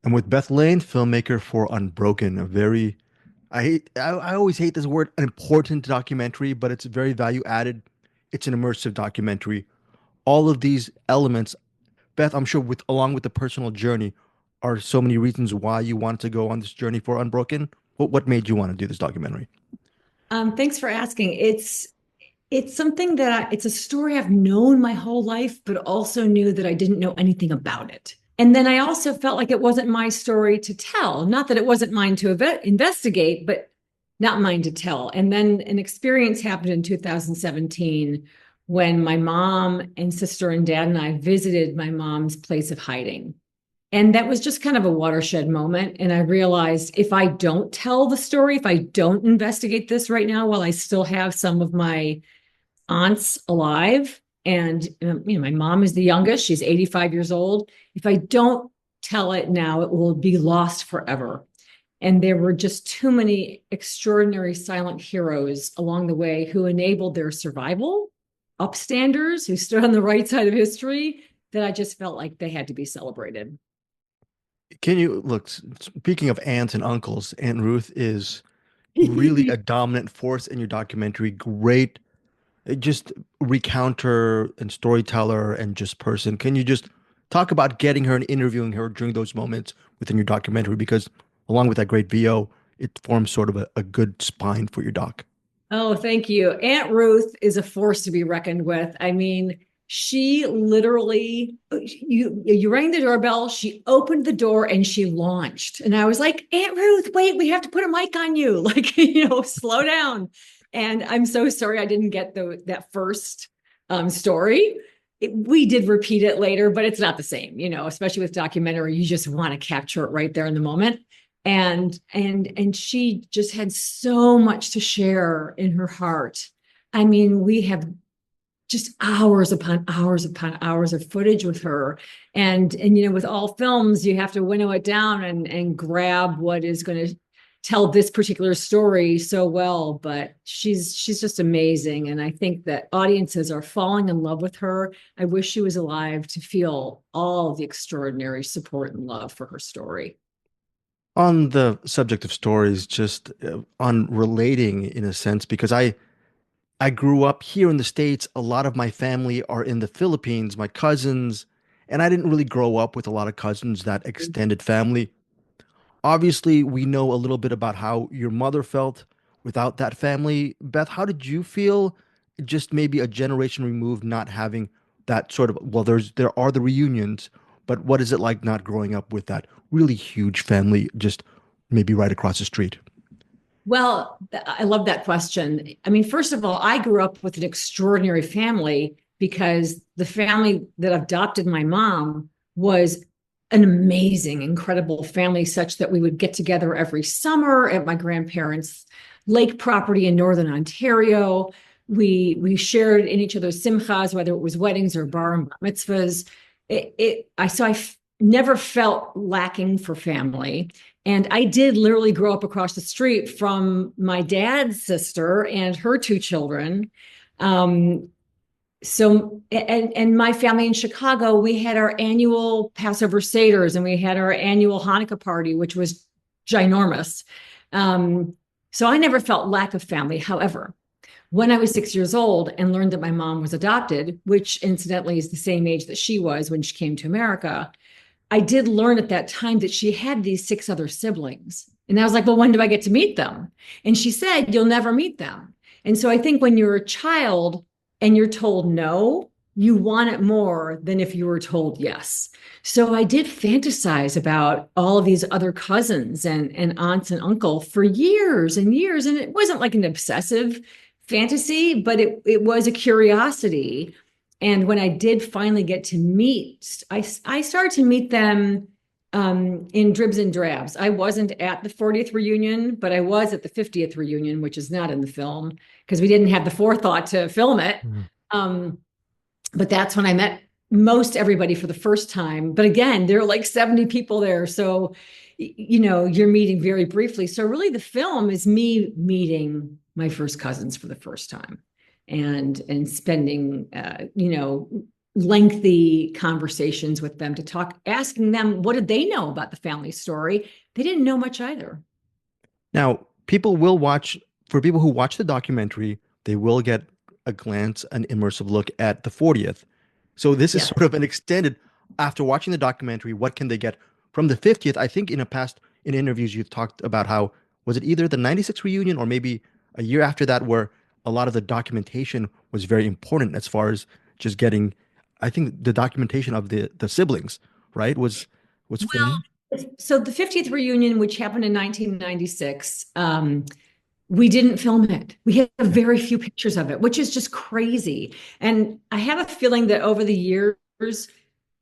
I'm with Beth Lane, filmmaker for Unbroken, a very I always hate this word, an important documentary, but it's very value added. It's an immersive documentary. All of these elements, Beth, I'm sure with along with the personal journey, are so many reasons why you wanted to go on this journey for Unbroken. What made you want to do this documentary? Thanks for asking. It's something it's a story I've known my whole life, but also knew that I didn't know anything about it. And then I also felt like it wasn't my story to tell. Not that it wasn't mine to investigate, but not mine to tell. And then an experience happened in 2017 when my mom and sister and dad and I visited my mom's place of hiding. And that was just kind of a watershed moment. And I realized if I don't tell the story, if I don't investigate this right now, while I still have some of my aunts alive, and my mom is the youngest, she's 85 years old. If I don't tell it now, it will be lost forever. And there were just too many extraordinary silent heroes along the way who enabled their survival, upstanders who stood on the right side of history, that I just felt like they had to be celebrated. Can you look, speaking of aunts and uncles, Aunt Ruth is really a dominant force in your documentary. Great, just recounter and storyteller and just person. Can you just talk about getting her and interviewing her during those moments within your documentary? Because along with that great VO, it forms sort of a good spine for your doc. Oh, thank you. Aunt Ruth is a force to be reckoned with. I mean, she literally, you rang the doorbell, she opened the door and she launched. And I was like, Aunt Ruth, wait, we have to put a mic on you. Like, slow down. And I'm so sorry I didn't get that first story. We did repeat it later, but it's not the same, especially with documentary. You just want to capture it right there in the moment. And she just had so much to share in her heart. I mean, we have just hours upon hours upon hours of footage with her. And with all films, you have to winnow it down and grab what is going to tell this particular story so well. But she's just amazing. And I think that audiences are falling in love with her. I wish she was alive to feel all the extraordinary support and love for her story. On the subject of stories, just on relating in a sense, because I grew up here in the States. A lot of my family are in the Philippines, my cousins, and I didn't really grow up with a lot of cousins, that extended family. Obviously, we know a little bit about how your mother felt without that family. Beth, how did you feel just maybe a generation removed, not having that sort of, well, there are the reunions, but what is it like not growing up with that really huge family just maybe right across the street? Well, I love that question. I mean, first of all, I grew up with an extraordinary family because the family that adopted my mom was an amazing, incredible family, such that we would get together every summer at my grandparents' lake property in Northern Ontario. We shared in each other's simchas, whether it was weddings or bar and bar mitzvahs. I never felt lacking for family. And I did literally grow up across the street from my dad's sister and her two children. Um, and my family in Chicago, we had our annual Passover Seders and we had our annual Hanukkah party, which was ginormous. So I never felt lack of family. However, when I was 6 years old and learned that my mom was adopted, which incidentally is the same age that she was when she came to America, I did learn at that time that she had these six other siblings. And I was like, well, when do I get to meet them? And she said, you'll never meet them. And so I think when you're a child and you're told no, you want it more than if you were told yes. So I did fantasize about all of these other cousins and aunts and uncle for years and years. And it wasn't like an obsessive fantasy, but it was a curiosity. And when I did finally get to meet, I started to meet them in dribs and drabs. I wasn't at the 40th reunion, but I was at the 50th reunion, which is not in the film because we didn't have the forethought to film it. Mhm. Um, but that's when I met most everybody for the first time. But again, there are like 70 people there. So, you're meeting very briefly. So really the film is me meeting my first cousins for the first time and spending, lengthy conversations with them to talk, asking them what did they know about the family story. They didn't know much either. Now, people will watch, for people who watch the documentary, they will get a glance, an immersive look at the 40th. So this is Yes. sort of an extended, after watching the documentary, what can they get from the 50th? I think in a past, in interviews, you've talked about how, was it either the 96 reunion or maybe a year after that, where a lot of the documentation was very important as far as just getting, I think the documentation of the siblings, right, was filmed. So the 50th reunion, which happened in 1996, we didn't film it. We have very few pictures of it, which is just crazy. And I have a feeling that over the years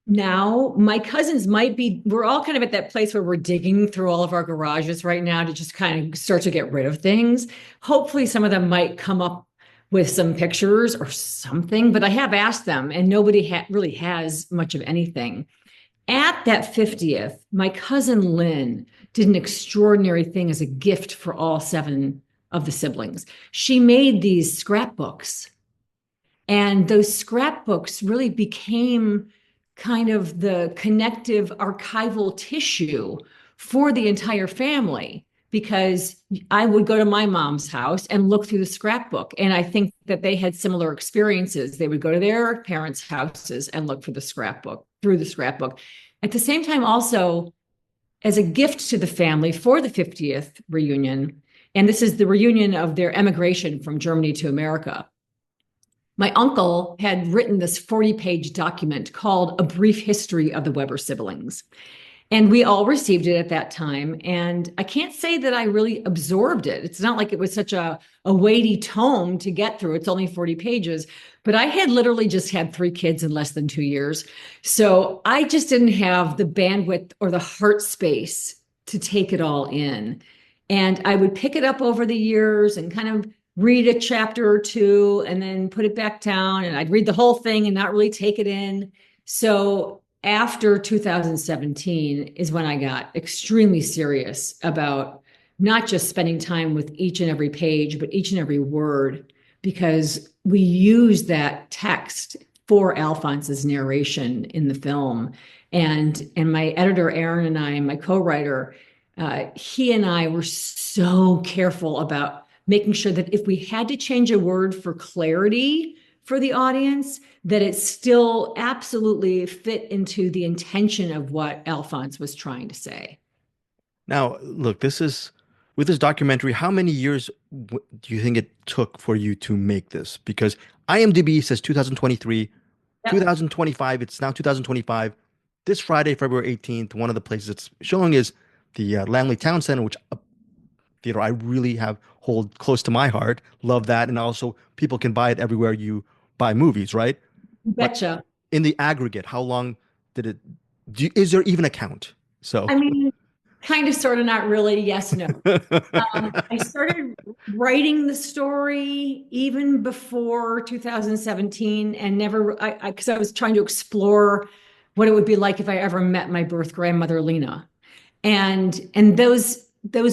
now, my cousins might be, we're all kind of at that place where we're digging through all of our garages right now to just kind of start to get rid of things. Hopefully, some of them might come up with some pictures or something, but I have asked them, and nobody really has much of anything. At that 50th, my cousin Lynn did an extraordinary thing as a gift for all seven of the siblings. She made these scrapbooks, and those scrapbooks really became kind of the connective archival tissue for the entire family, because I would go to my mom's house and look through the scrapbook. And I think that they had similar experiences. They would go to their parents' houses and look for the scrapbook, through the scrapbook. At the same time, also, as a gift to the family for the 50th reunion, and this is the reunion of their emigration from Germany to America, my uncle had written this 40-page document called A Brief History of the Weber Siblings. And we all received it at that time. And I can't say that I really absorbed it. It's not like it was such a weighty tome to get through. It's only 40 pages. But I had literally just had three kids in less than 2 years. So I just didn't have the bandwidth or the heart space to take it all in. And I would pick it up over the years and kind of read a chapter or two and then put it back down. And I'd read the whole thing and not really take it in. So after 2017 is when I got extremely serious about not just spending time with each and every page, but each and every word, because we use that text for Alfons's narration in the film. And my editor, Aaron, and I, my co-writer, he and I were so careful about making sure that if we had to change a word for clarity for the audience, that it still absolutely fit into the intention of what Alfons was trying to say. Now, look, this is with this documentary, how many years do you think it took for you to make this? Because IMDb says 2023, Yep. 2025, it's now 2025. This Friday, February 18th, one of the places it's showing is the Langley Town Center, which theater I really have hold close to my heart. Love that. And also people can buy it everywhere you buy movies, right? But Betcha. in the aggregate, how long did it is there even a count? So I mean, kind of, sort of, not really. Yes, no. I started writing the story even before 2017 and never, because I was trying to explore what it would be like if I ever met my birth grandmother, Lena. And those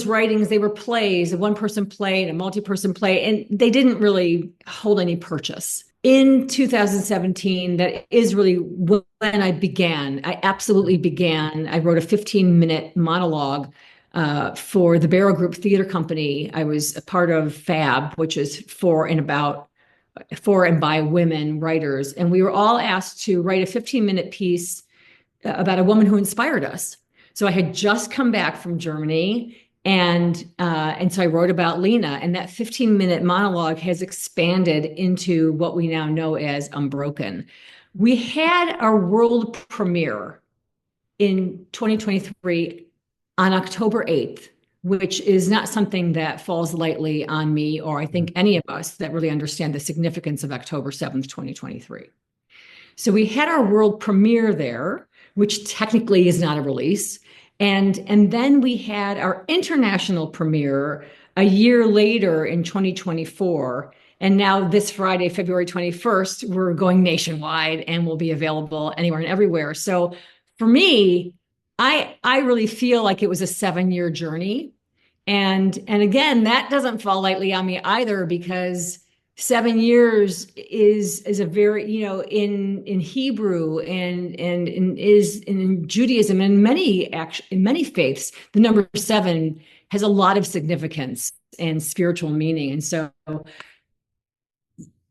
writings, they were plays, a one-person play and a multi-person play, and they didn't really hold any purchase. In 2017, that is really when I began. I absolutely began. I wrote a 15-minute monologue for the Barrow Group Theater Company. I was a part of FAB, which is for and by women writers. And we were all asked to write a 15-minute piece about a woman who inspired us. So I had just come back from Germany, and so I wrote about Lena, and that 15-minute monologue has expanded into what we now know as Unbroken. We had our world premiere in 2023 on October 8th, which is not something that falls lightly on me, or I think any of us that really understand the significance of October 7th, 2023. So we had our world premiere there, which technically is not a release. And then we had our international premiere a year later in 2024. And now this Friday, February 21st, we're going nationwide and will be available anywhere and everywhere. So for me, I really feel like it was a 7-year journey. And again, that doesn't fall lightly on me either, because 7 years is a very, in Hebrew and in Judaism and in many faiths, the number seven has a lot of significance and spiritual meaning. And so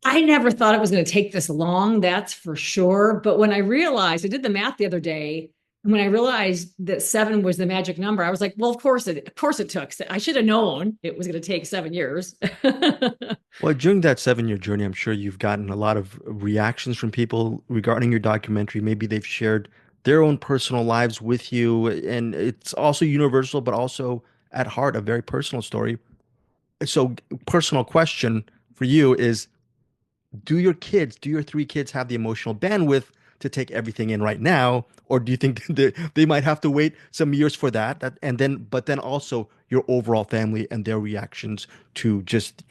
I never thought it was going to take this long, that's for sure. But when I realized, I did the math the other day, and when I realized that seven was the magic number, I was like, well, of course it took. I should have known it was going to take 7 years. Well, during that 7 year journey, I'm sure you've gotten a lot of reactions from people regarding your documentary. Maybe they've shared their own personal lives with you, and it's also universal, but also at heart a very personal story. So, personal question for you is, do your three kids have the emotional bandwidth to take everything in right now, or do you think they might have to wait some years for and then, but then also your overall family and their reactions to just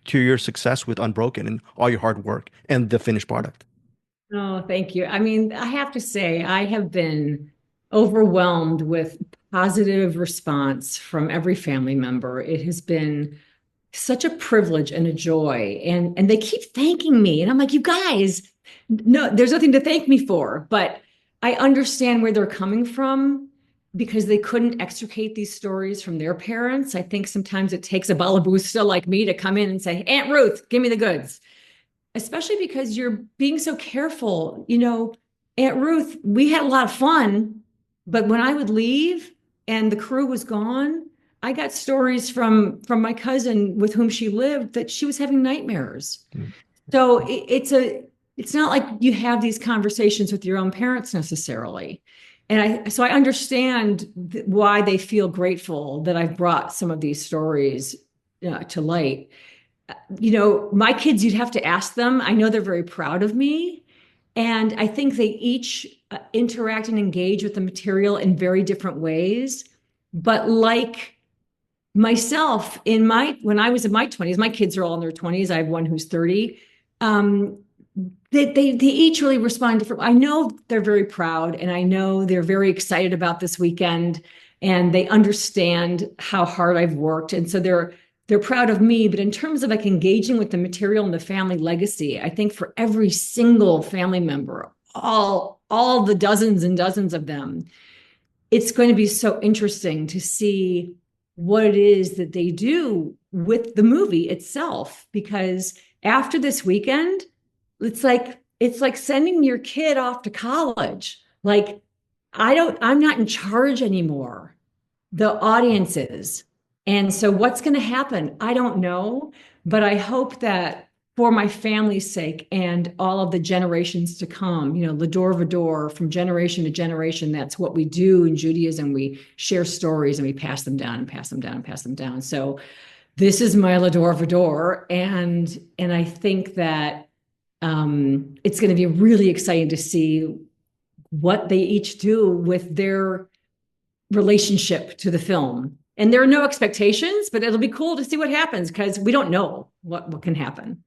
to your success with Unbroken and all your hard work and the finished product? Oh, thank you. I mean, I have to say, I have been overwhelmed with positive response from every family member. It has been such a privilege and a joy. And they keep thanking me. And I'm like, you guys, no, there's nothing to thank me for. But I understand where they're coming from because they couldn't extricate these stories from their parents. I think sometimes it takes a balabusta like me to come in and say, Aunt Ruth, give me the goods, especially because you're being so careful. Aunt Ruth, we had a lot of fun, but when I would leave and the crew was gone, I got stories from my cousin with whom she lived that she was having nightmares. Mm. So it's not like you have these conversations with your own parents necessarily. And I understand why they feel grateful that I've brought some of these stories to light. My kids, you'd have to ask them. I know they're very proud of me. And I think they each interact and engage with the material in very different ways. But like myself, when I was in my 20s, my kids are all in their 20s. I have one who's 30. They each really respond different. I know they're very proud, and I know they're very excited about this weekend, and they understand how hard I've worked. And so they're proud of me. But in terms of like engaging with the material and the family legacy, I think for every single family member, all the dozens and dozens of them, it's going to be so interesting to see what it is that they do with the movie itself. Because after this weekend, it's like sending your kid off to college. Like, I'm not in charge anymore. The audience is. And so what's going to happen? I don't know, but I hope that for my family's sake and all of the generations to come, Lador Vador, from generation to generation, that's what we do in Judaism. We share stories and we pass them down and pass them down and pass them down. So this is my Lador Vador. And I think that it's going to be really exciting to see what they each do with their relationship to the film. And there are no expectations, but it'll be cool to see what happens because we don't know what can happen.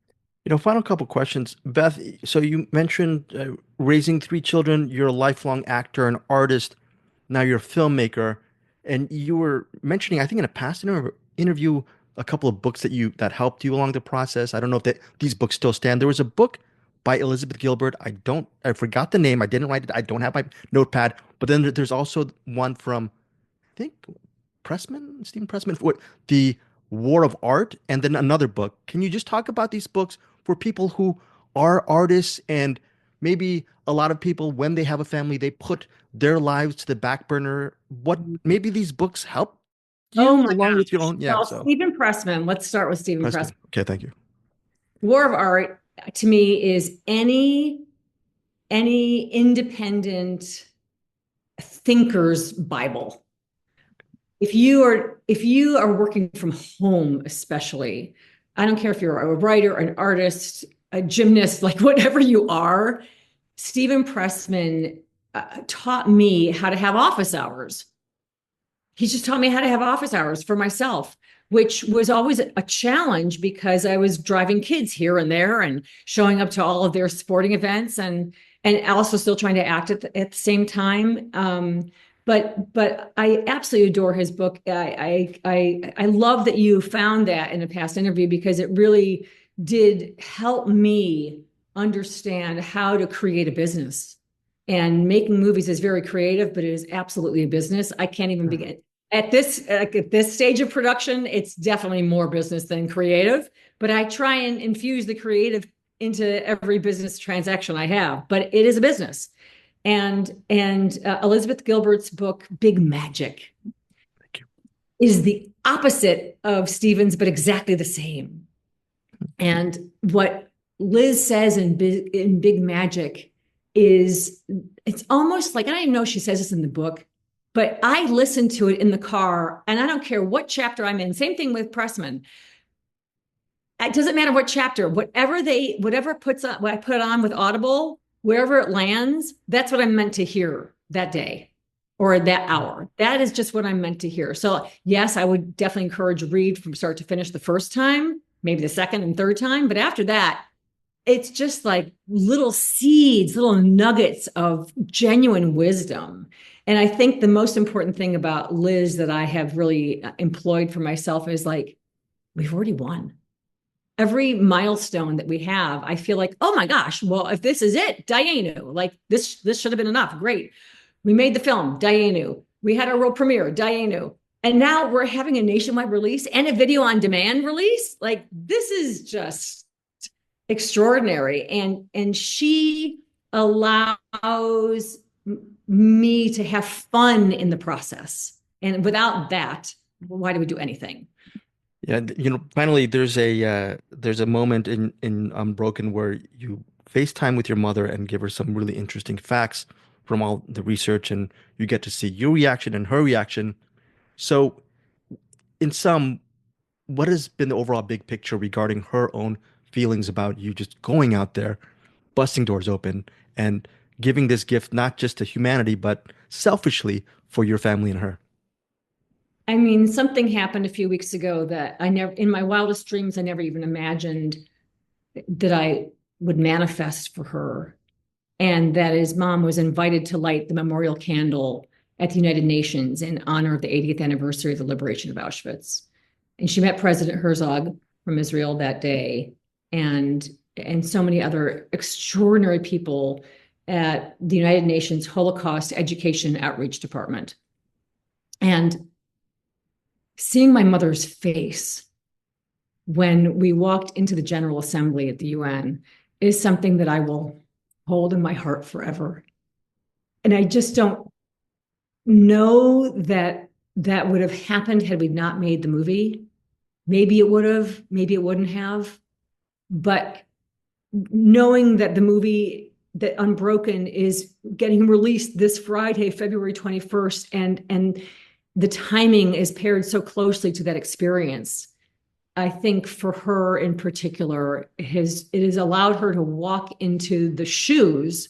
Final couple questions. Beth, so you mentioned raising three children, you're a lifelong actor and artist, now you're a filmmaker, and you were mentioning, I think in a past interview, a couple of books that helped you along the process. I don't know if these books still stand. There was a book by Elizabeth Gilbert. I forgot the name. I didn't write it. I don't have my notepad. But then there's also one from, I think, Stephen Pressman, what, The War of Art, and then another book. Can you just talk about these books for people who are artists, and maybe a lot of people, when they have a family, they put their lives to the back burner? What maybe these books help Oh you my along with your gosh. own, yeah. Well, So Stephen Pressman, let's start with Stephen Pressman. Pressman. Okay, thank you. War of Art to me is any independent thinker's Bible. If you are working from home, especially, I don't care if you're a writer, an artist, a gymnast, like whatever you are, Stephen Pressman taught me how to have office hours. He just taught me how to have office hours for myself, which was always a challenge because I was driving kids here and there and showing up to all of their sporting events and also still trying to act at the same time. But I absolutely adore his book. I love that you found that in a past interview because it really did help me understand how to create a business. And making movies is very creative, but it is absolutely a business. I can't even begin. At this stage of production, it's definitely more business than creative, but I try and infuse the creative into every business transaction I have, but it is a business. And Elizabeth Gilbert's book, Big Magic, is the opposite of Stephen's, but exactly the same. And what Liz says in Big Magic is, it's almost like, I don't even know if she says this in the book, but I listen to it in the car, and I don't care what chapter I'm in. Same thing with Pressman. It doesn't matter what chapter, whatever puts on, what I put on with Audible, wherever it lands, that's what I'm meant to hear that day or that hour. That is just what I'm meant to hear. So yes, I would definitely encourage read from start to finish the first time, maybe the second and third time. But after that, it's just like little seeds, little nuggets of genuine wisdom. And I think the most important thing about Liz that I have really employed for myself is like, we've already won. Every milestone that we have, I feel like, oh my gosh, well, if this is it, Dayenu, like this should have been enough. Great. We made the film, Dayenu. We had our world premiere, Dayenu. And now we're having a nationwide release and a video on demand release. Like, this is just extraordinary. And she allows me to have fun in the process. And without that, why do we do anything? Yeah, finally, there's a moment in Unbroken where you FaceTime with your mother and give her some really interesting facts from all the research, and you get to see your reaction and her reaction. So, in sum, what has been the overall big picture regarding her own feelings about you just going out there, busting doors open, and giving this gift not just to humanity, but selfishly for your family and her? I mean, something happened a few weeks ago that I never, in my wildest dreams, I never even imagined that I would manifest for her. And that is, Mom was invited to light the memorial candle at the United Nations in honor of the 80th anniversary of the liberation of Auschwitz. And she met President Herzog from Israel that day, and so many other extraordinary people at the United Nations Holocaust Education Outreach Department. And seeing my mother's face when we walked into the General Assembly at the UN is something that I will hold in my heart forever. And I just don't know that that would have happened had we not made the movie. Maybe it would have, maybe it wouldn't have. But knowing that the movie, that Unbroken, is getting released this Friday, February 21st, and the timing is paired so closely to that experience, I think for her in particular, it has allowed her to walk into the shoes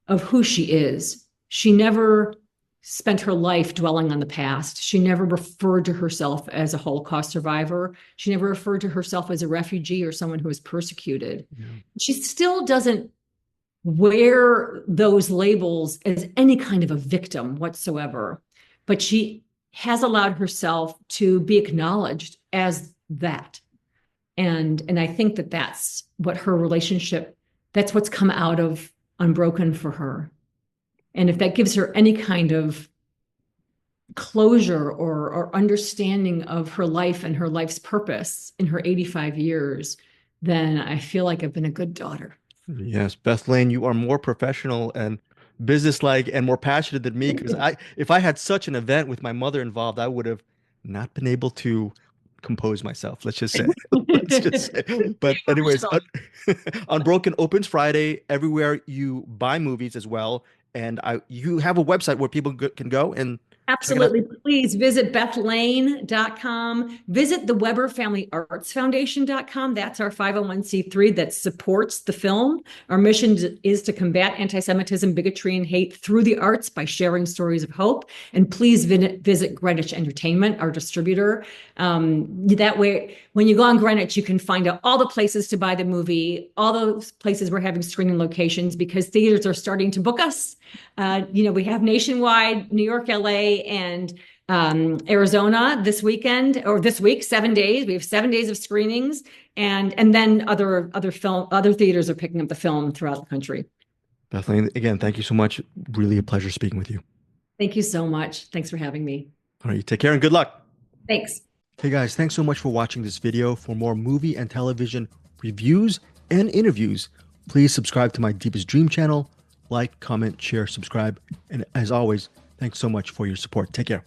of who she is. She never spent her life dwelling on the past. She never referred to herself as a Holocaust survivor. She never referred to herself as a refugee or someone who was persecuted. Yeah. She still doesn't wear those labels as any kind of a victim whatsoever, but she has allowed herself to be acknowledged as that. And I think that that's what her relationship, that's what's come out of Unbroken for her. And if that gives her any kind of closure or understanding of her life and her life's purpose in her 85 years, then I feel like I've been a good daughter. Yes, Beth Lane, you are more professional and businesslike and more passionate than me, because if I had such an event with my mother involved, I would have not been able to compose myself. Let's just say. Let's just say. But anyways, Unbroken opens Friday everywhere you buy movies as well. And you have a website where people can go and absolutely. Please visit bethlane.com. Visit the Weber Family Arts Foundation.com. That's our 501c3 that supports the film. Our mission is to combat anti-Semitism, bigotry, and hate through the arts by sharing stories of hope. And please visit Greenwich Entertainment, our distributor. That way, when you go on Greenwich, you can find out all the places to buy the movie, all those places we're having screening locations, because theaters are starting to book us. We have nationwide, New York, LA, and Arizona this weekend or this week, 7 days. We have 7 days of screenings, and then other theaters are picking up the film throughout the country. Beth Lane, again, thank you so much. Really a pleasure speaking with you. Thank you so much. Thanks for having me. All right, you take care and good luck. Thanks. Hey guys, thanks so much for watching this video. For more movie and television reviews and interviews, please subscribe to my Deepest Dream channel. Like, comment, share, subscribe. And as always, thanks so much for your support. Take care.